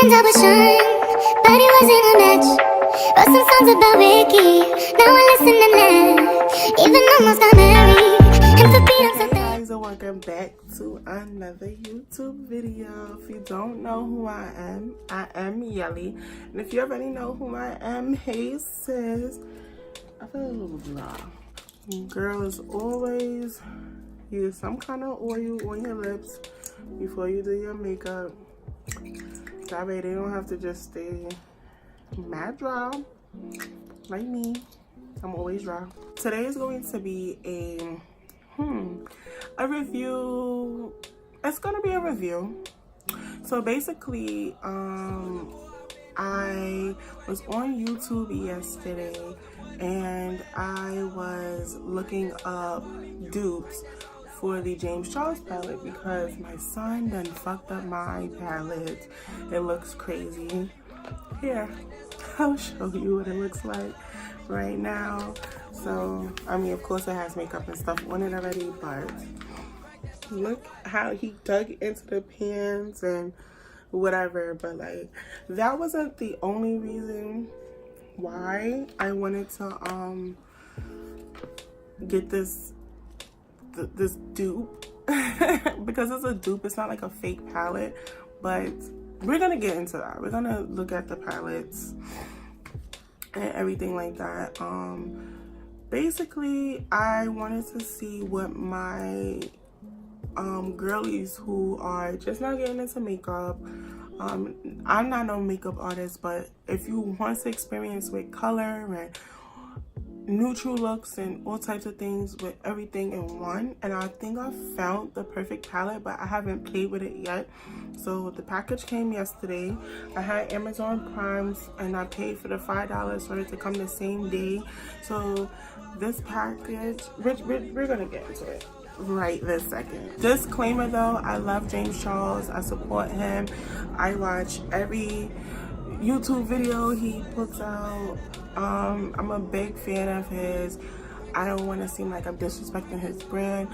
and double shine, but it wasn't a match. Wrote some songs about Ricky, now I listen and laugh. Even almost not married, and for being so Hey guys, and welcome back to another YouTube video. If you don't know who I am Yelly. And if you already know who I am, hey sis. I feel a little dry. Girl, is always use some kind of oil on your lips before you do your makeup. That way they don't have to just stay mad dry like me. I'm always dry. Today is going to be a review. It's gonna be a review. So basically, I was on YouTube yesterday and I was looking up dupes for the James Charles palette because my son done fucked up my palette. It looks crazy. Here, I'll show you what it looks like right now. So, I mean, of course it has makeup and stuff on it already, but look how he dug into the pans and whatever. But like, that wasn't the only reason why I wanted to get this dupe because it's a dupe. It's not like a fake palette, but we're gonna get into that. We're gonna look at the palettes and everything like that. Basically, I wanted to see what my girlies who are just not getting into makeup, I'm not no makeup artist, but if you want to experience with color and neutral looks and all types of things with everything in one, and I think I found the perfect palette, but I haven't played with it yet. So the package came yesterday. I had Amazon Primes and I paid for the $5 for it to come the same day. So this package, we're gonna get into it right this second. Disclaimer though, I love James Charles. I support him. I watch every YouTube video he puts out. I'm a big fan of his. I don't want to seem like I'm disrespecting his brand.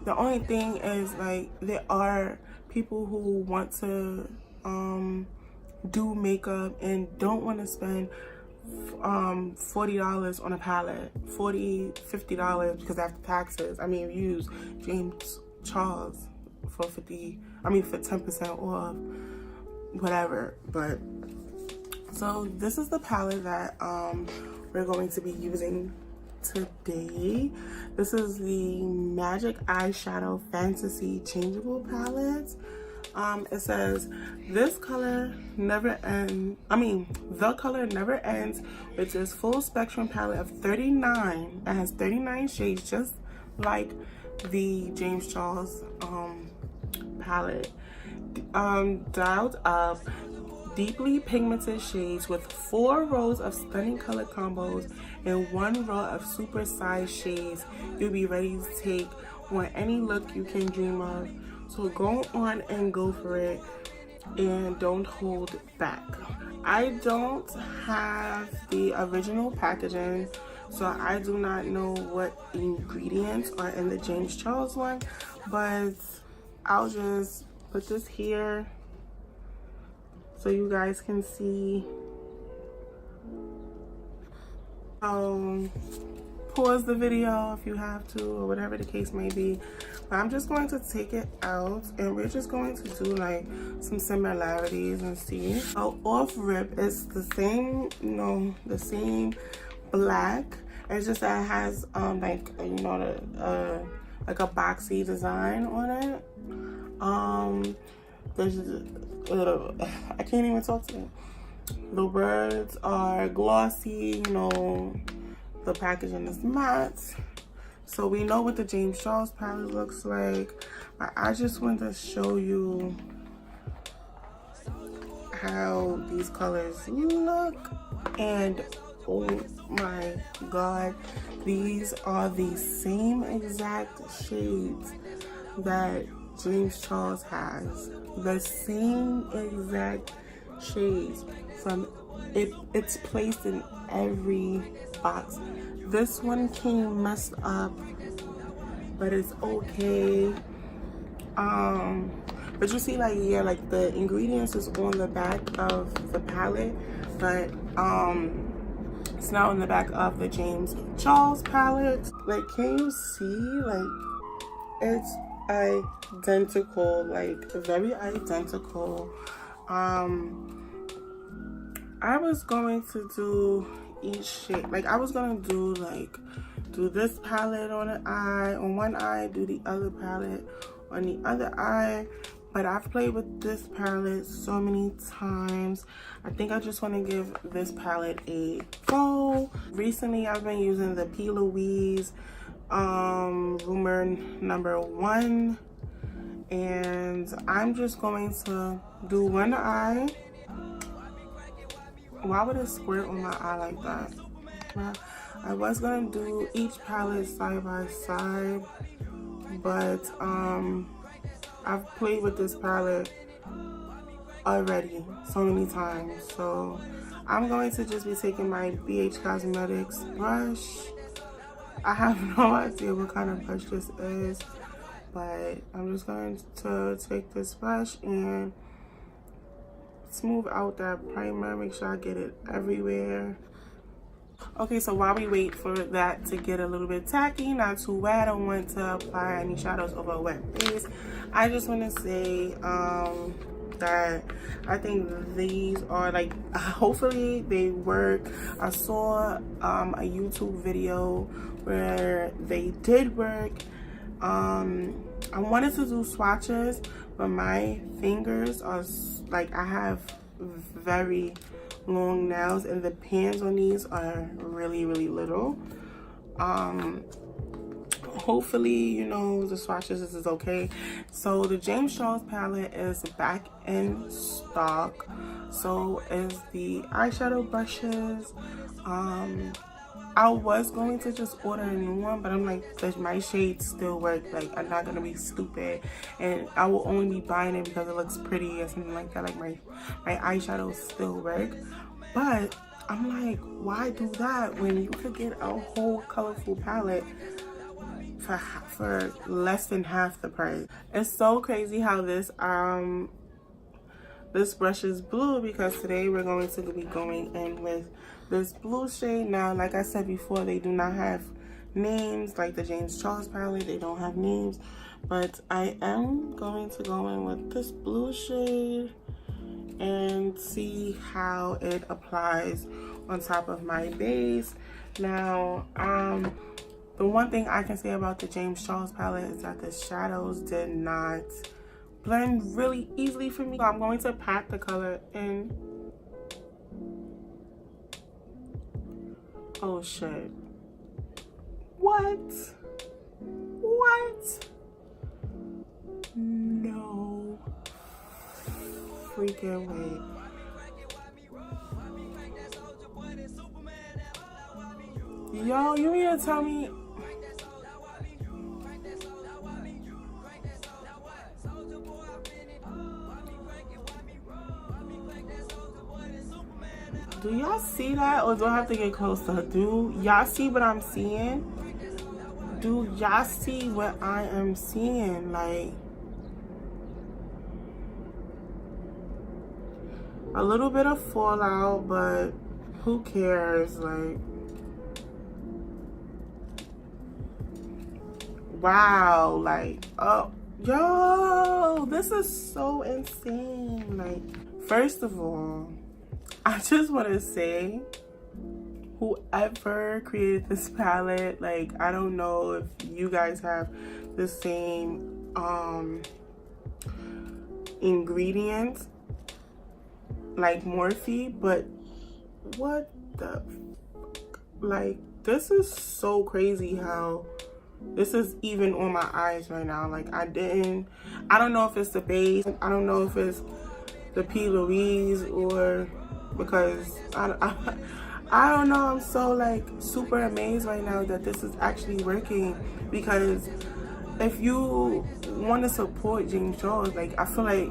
The only thing is, like, there are people who want to do makeup and don't want to spend $40 on a palette, $50 because after taxes. I mean, you use James Charles for 10% off, whatever. But so this is the palette that we're going to be using today. This is the Magic Eyeshadow Fantasy Changeable Palette. It says this color never ends. The color never ends, which is full spectrum palette of 39. It has 39 shades, just like the James Charles palette. Dialed up, deeply pigmented shades with 4 rows of stunning color combos and 1 row of super sized shades. You'll be ready to take on any look you can dream of. So go on and go for it and don't hold back. I don't have the original packaging, so I do not know what ingredients are in the James Charles one, but I'll just put this here so you guys can see. Pause the video if you have to, or whatever the case may be. But I'm just going to take it out and we're just going to do like some similarities and see. So off rip, it's the same, the same black. It's just that it has like like a boxy design on it. There's I can't even talk to them. The words are glossy, the packaging is matte. So we know what the James Charles palette looks like. I just want to show you how these colors look. And oh my god, these are the same exact shades that James Charles has. The same exact shades. From it's placed in every box. This one came messed up, but it's okay. But you see, like, yeah, like the ingredients is on the back of the palette, but it's not on the back of the James Charles palette. Like, can you see? Like, it's identical, like very identical. I was going to do each shade, like I was gonna do this palette on one eye, do the other palette on the other eye, but I've played with this palette so many times. I think I just want to give this palette a go. Recently I've been using the P. Louise Rumor #1, and I'm just going to do one eye. Why would it squirt on my eye like that? I was gonna do each palette side by side, but I've played with this palette already so many times, so I'm going to just be taking my BH Cosmetics brush. I have no idea what kind of brush this is, but I'm just going to take this brush and smooth out that primer, make sure I get it everywhere. Okay, so while we wait for that to get a little bit tacky, not too wet, I don't want to apply any shadows over a wet base. I just want to say that I think these are, like, hopefully they work. I saw a YouTube video where they did work. I wanted to do swatches, but my fingers are like, I have very long nails and the pans on these are really little. Hopefully, you know, the swatches, this is okay. So the James Charles palette is back in stock, so is the eyeshadow brushes. I was going to just order a new one, but I'm like, does my shades still work? Like, I'm not gonna be stupid, and I will only be buying it because it looks pretty or something like that. Like, my eyeshadows still work, but I'm like, why do that when you could get a whole colorful palette for less than half the price? It's so crazy how this brush is blue, because today we're going to be going in with this blue shade. Now, like I said before, they do not have names. Like the James Charles palette, they don't have names, but I am going to go in with this blue shade and see how it applies on top of my base. Now, the one thing I can say about the James Charles palette is that the shadows did not blend really easily for me. So I'm going to pat the color in. Oh shit. What? No freaking way. Yo, you mean to tell me? Do y'all see that, or do I have to get closer? Do y'all see what I'm seeing? Do y'all see what I am seeing? Like, a little bit of fallout, but who cares? Like, wow. Like, oh, yo, this is so insane. Like, first of all, I just want to say, whoever created this palette, like, I don't know if you guys have the same ingredients like Morphe, but what the fuck? Like, this is so crazy how this is even on my eyes right now. Like, I don't know if it's the base, I don't know if it's the P. Louise, or because I don't know. I'm so, like, super amazed right now that this is actually working, because if you want to support James Charles, like, I feel like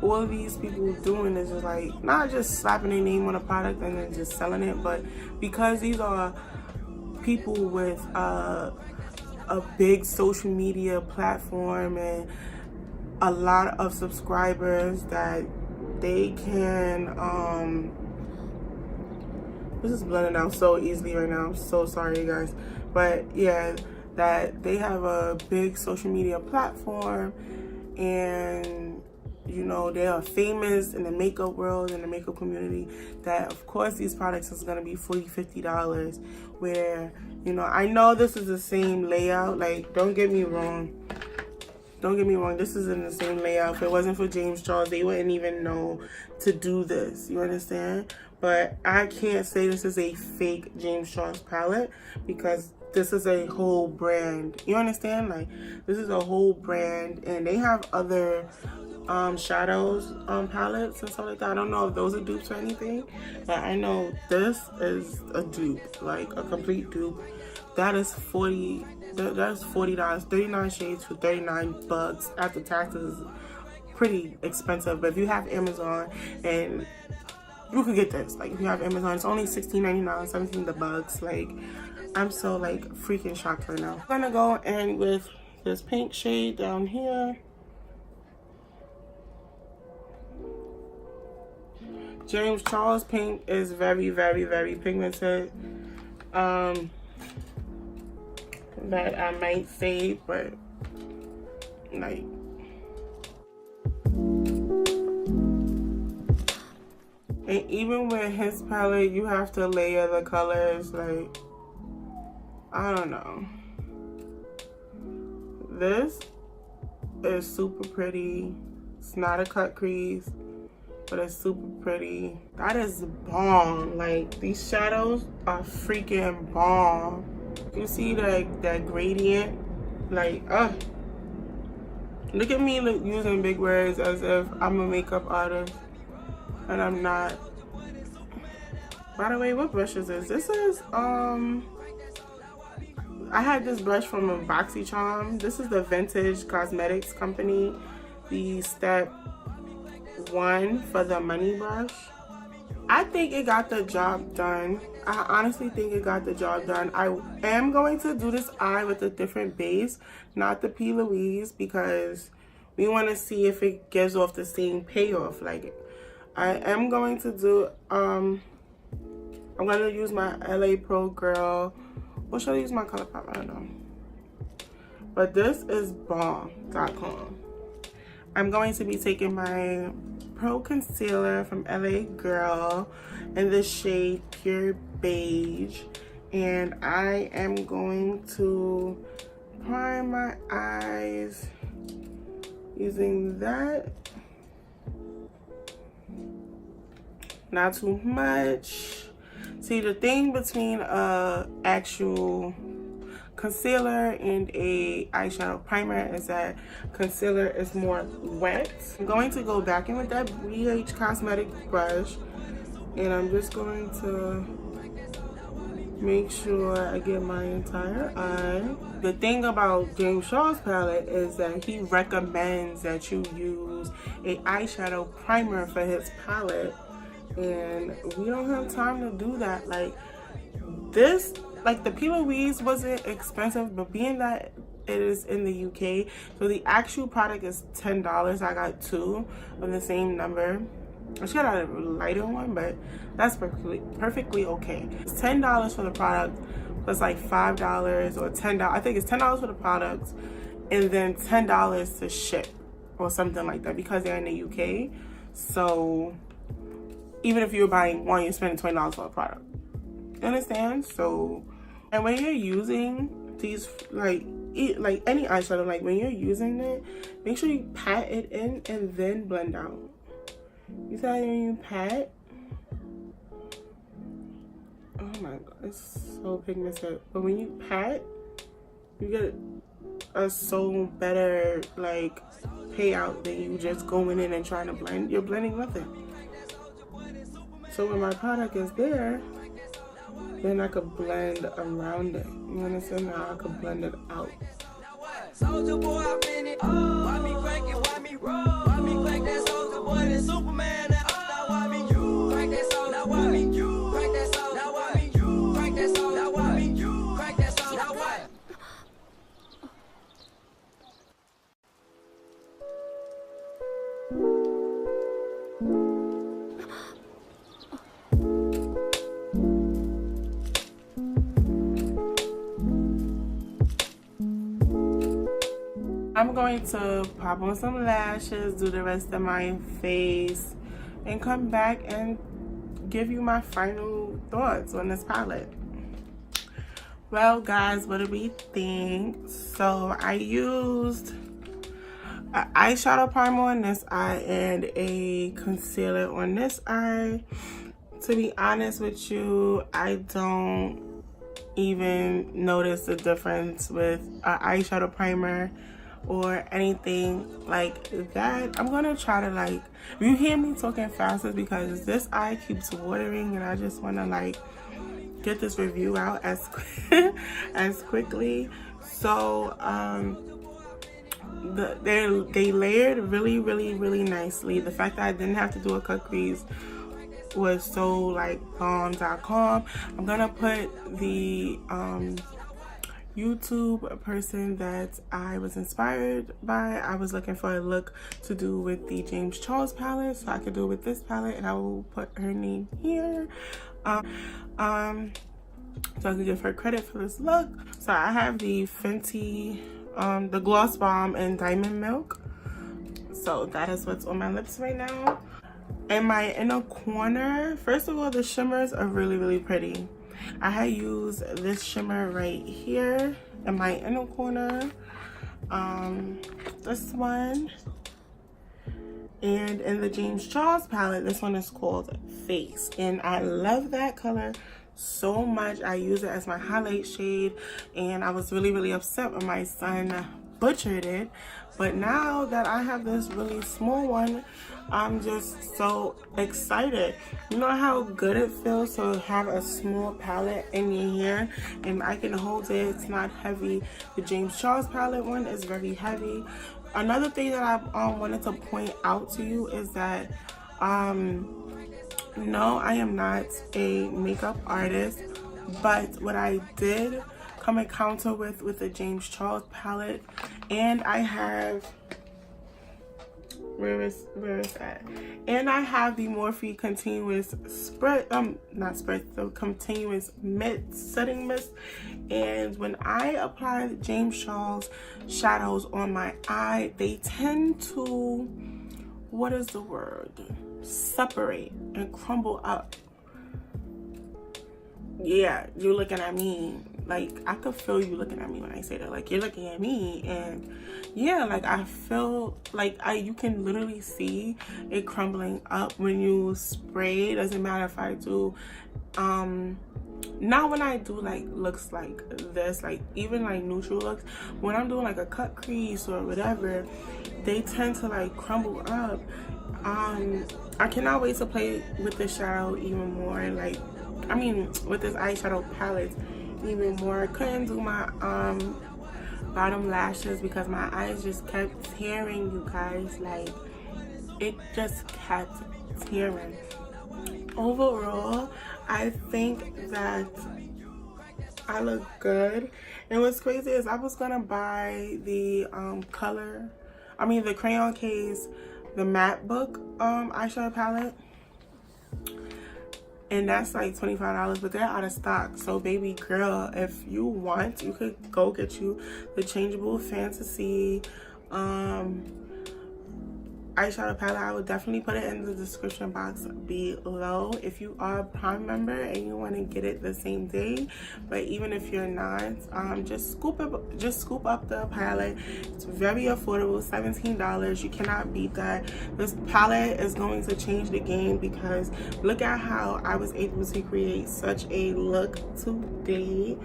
all of these people doing is just, like, not just slapping their name on a product and then just selling it, but because these are people with a big social media platform and a lot of subscribers that they can this is blending out so easily right now. I'm so sorry, you guys. But yeah, that they have a big social media platform, and you know, they are famous in the makeup world, in the makeup community, that of course these products is gonna be $40-50, where, you know, I know this is the same layout, like, don't get me wrong, this is in the same layout. If it wasn't for James Charles, they wouldn't even know to do this, you understand? But I can't say this is a fake James Charles palette, because this is a whole brand, you understand? Like, this is a whole brand, and they have other shadows palettes and stuff like that. I don't know if those are dupes or anything, but I know this is a dupe, like a complete dupe. That is $40, that's $40, 39 shades for $39 after taxes. Pretty expensive, but if you have Amazon, and you could get this, like, if you have Amazon, it's only $16.99, $17 like, I'm so like freaking shocked right now. I'm gonna go in with this pink shade down here. James Charles pink is very, very, very pigmented. That I might say, but like, and even with his palette, you have to layer the colors. Like, I don't know. This is super pretty. It's not a cut crease, but it's super pretty. That is bomb. Like, these shadows are freaking bomb. You see that gradient? Like, look at me using big words as if I'm a makeup artist, and I'm not. By the way, what brush is this? This is, I had this brush from a BoxyCharm. This is the Vintage Cosmetics company, the Step 1 for the money brush. I think it got the job done. I honestly think it got the job done. I am going to do this eye with a different base, not the P. Louise, because we want to see if it gives off the same payoff. Like, I am going to do, I'm going to use my LA Pro Girl. Or should I use my Colourpop? I don't know. But this is bomb.com. I'm going to be taking my Pro Concealer from LA Girl in the shade Pure Beige, and I am going to prime my eyes using that. Not too much. See, the thing between a actual concealer and a eyeshadow primer is that concealer is more wet. I'm going to go back in with that BH Cosmetic brush, and I'm just going to make sure I get my entire eye. The thing about James Charles palette is that he recommends that you use a eyeshadow primer for his palette, and we don't have time to do that. Like, this, like, the P. Louise wasn't expensive, but being that it is in the UK, so the actual product is $10. I got two of the same number. I should have got a lighter one, but that's perfectly okay. It's $10 for the product, plus like $5 or $10. I think it's $10 for the products, and then $10 to ship or something like that, because they're in the UK. So even if you're buying one, you're spending $20 for a product. You understand? So, and when you're using these, like any eyeshadow, like when you're using it, make sure you pat it in and then blend out. You see how when you pat? Oh my god, it's so pigmented. But when you pat, you get a so better like payout than you just going in and trying to blend. You're blending with it. So when my product is there, then I could blend around it. You understand? Now I could blend it out. Soldier boy, I've been it. Why me crack it? Why me roll? Why me crack that soldier boy? That Superman. Now why me you crack that soldier? Now why me you crack that soldier? Now why me you crack that soldier? Now why me you crack that soldier? Now what? I'm going to pop on some lashes, do the rest of my face, and come back and give you my final thoughts on this palette. Well guys, what do we think? So I used an eyeshadow primer on this eye and a concealer on this eye. To be honest with you, I don't even notice the difference with an eyeshadow primer or anything like that. I'm gonna try to, like, if you hear me talking fast, it's because this eye keeps watering and I just want to like get this review out as as quickly. So they layered really nicely. The fact that I didn't have to do a cut crease was so like bomb.com. I'm gonna put the YouTube person that I was inspired by. I was looking for a look to do with the James Charles palette, so I could do it with this palette, and I will put her name here so I can give her credit for this look. So I have the Fenty the Gloss Bomb in Diamond Milk. So that is what's on my lips right now. In my inner corner, first of all, the shimmers are really pretty. I had used this shimmer right here in my inner corner, this one, and in the James Charles palette, this one is called Face, and I love that color so much. I use it as my highlight shade, and I was really upset when my son butchered it, but now that I have this really small one, I'm just so excited. You know how good it feels to have a small palette in your hair and I can hold it, it's not heavy. The James Charles palette one is very heavy. Another thing that I wanted to point out to you is that no, I am not a makeup artist, but what I did come encounter with the James Charles palette, and I have, where is that? And I have the Morphe continuous spread, not spread, the continuous mist, setting mist. And when I apply the James Charles shadows on my eye, they tend to, what is the word? Separate and crumble up. Yeah, you're looking at me. Like, I could feel you looking at me when I say that. Like, you're looking at me, and yeah, like, I feel like you can literally see it crumbling up when you spray. It doesn't matter if I do, not when I do like looks like this, like even like neutral looks. When I'm doing like a cut crease or whatever, they tend to like crumble up. I cannot wait to play with the shadow even more, like, I mean, with this eyeshadow palette even more. I couldn't do my bottom lashes because my eyes just kept tearing, you guys. Like, it just kept tearing. Overall, I think that I look good. And what's crazy is I was gonna buy the the Crayon Case, the matte book eyeshadow palette, and that's like $25, but they're out of stock. So baby girl, if you want, you could go get you the changeable fantasy eyeshadow palette. I would definitely put it in the description box below if you are a Prime member and you want to get it the same day. But even if you're not, just scoop up the palette. It's very affordable, $17. You cannot beat that. This palette is going to change the game because look at how I was able to create such a look today.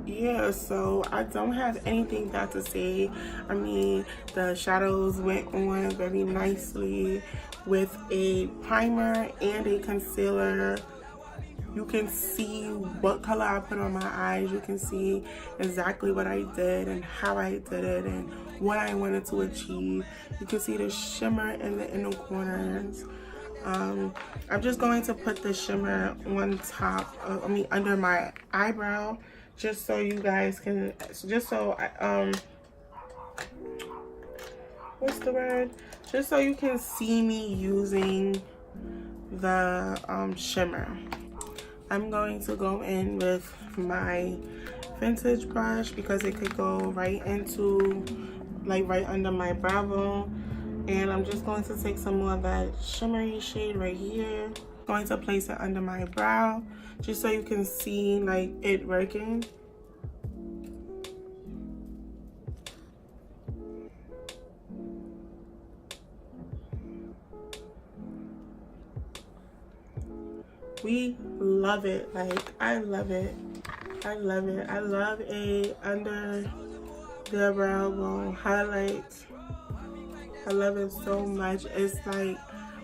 Yeah, so I don't have anything bad to say. I mean, the shadows went on very nicely with a primer and a concealer. You can see what color I put on my eyes. You can see exactly what I did and how I did it and what I wanted to achieve. You can see the shimmer in the inner corners. I'm just going to put the shimmer on top of, under my eyebrow, just so you guys can, just so what's the word? Just so you can see me using the shimmer. I'm going to go in with my vintage brush because it could go right into, like, right under my brow bone. And I'm just going to take some more of that shimmery shade right here. Going to place it under my brow just so you can see, like, it working. We love it. Like, I love it. I love it. I love a under the brow bone highlight. I love it so much. It's like,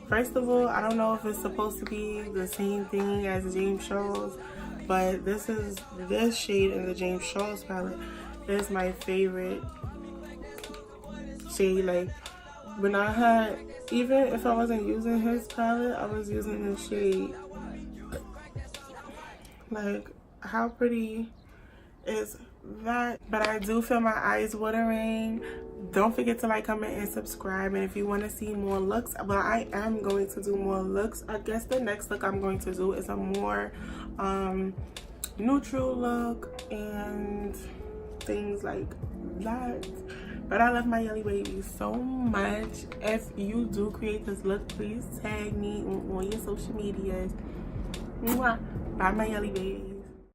first of all, I don't know if it's supposed to be the same thing as James Charles, but this shade in the James Charles palette is my favorite shade. Like, when I had, even if I wasn't using his palette, I was using this shade. Like, how pretty is that? But I do feel my eyes watering. Don't forget to like, comment, and subscribe. And if you want to see more looks, well, I am going to do more looks. I guess the next look I'm going to do is a more neutral look and things like that. But I love my Yelly Babies so much. If you do create this look, please tag me on your social medias. Mwah. Bye, my Yelly Babies.